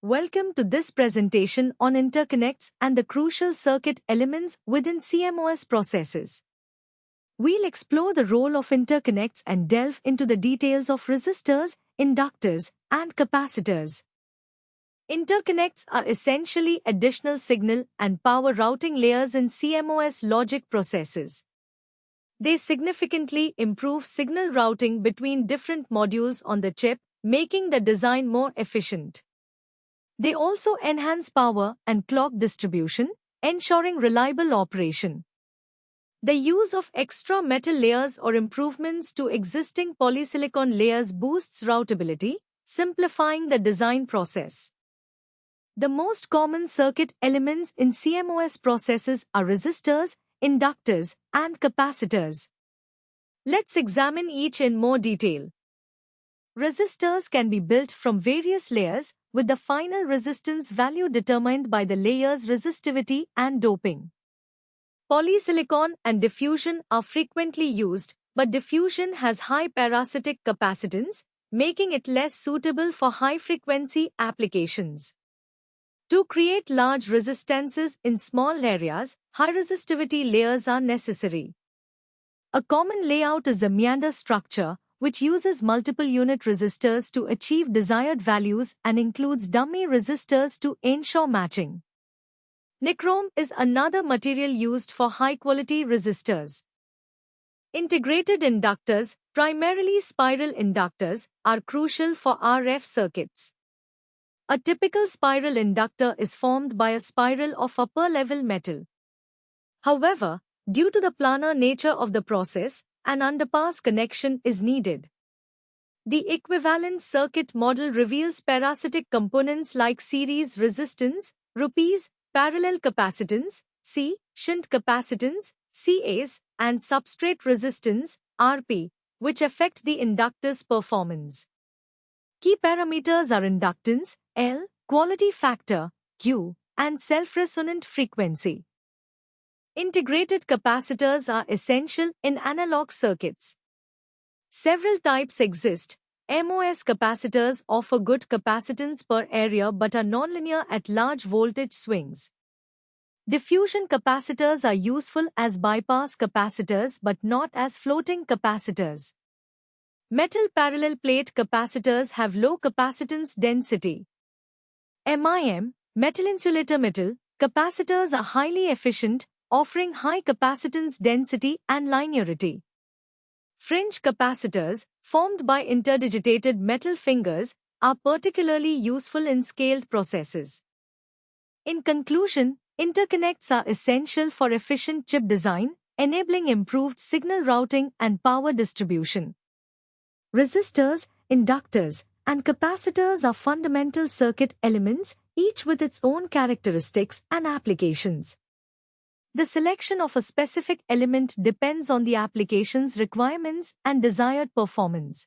Welcome to this presentation on interconnects and the crucial circuit elements within CMOS processes. We'll explore the role of interconnects and delve into the details of resistors, inductors, and capacitors. Interconnects are essentially additional signal and power routing layers in CMOS logic processes. They significantly improve signal routing between different modules on the chip, making the design more efficient. They also enhance power and clock distribution, ensuring reliable operation. The use of extra metal layers or improvements to existing polysilicon layers boosts routability, simplifying the design process. The most common circuit elements in CMOS processes are resistors, inductors, and capacitors. Let's examine each in more detail. Resistors can be built from various layers, with the final resistance value determined by the layer's resistivity and doping. Polysilicon and diffusion are frequently used, but diffusion has high parasitic capacitance, making it less suitable for high-frequency applications. To create large resistances in small areas, high-resistivity layers are necessary. A common layout is the meander structure, which uses multiple unit resistors to achieve desired values and includes dummy resistors to ensure matching. Nichrome is another material used for high-quality resistors. Integrated inductors, primarily spiral inductors, are crucial for RF circuits. A typical spiral inductor is formed by a spiral of upper-level metal. However, due to the planar nature of the process, an underpass connection is needed. The equivalent circuit model reveals parasitic components like series resistance, rupees, parallel capacitance, C, shunt capacitance, CAs, and substrate resistance, RP, which affect the inductor's performance. Key parameters are inductance, L, quality factor, Q, and self-resonant frequency. Integrated capacitors are essential in analog circuits. Several types exist. MOS capacitors offer good capacitance per area but are nonlinear at large voltage swings. Diffusion capacitors are useful as bypass capacitors but not as floating capacitors. Metal parallel plate capacitors have low capacitance density. MIM, metal insulator metal, capacitors are highly efficient, offering high capacitance density and linearity. Fringe capacitors, formed by interdigitated metal fingers, are particularly useful in scaled processes. In conclusion, interconnects are essential for efficient chip design, enabling improved signal routing and power distribution. Resistors, inductors, and capacitors are fundamental circuit elements, each with its own characteristics and applications. The selection of a specific element depends on the application's requirements and desired performance.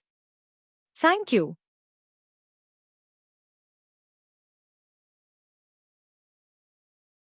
Thank you.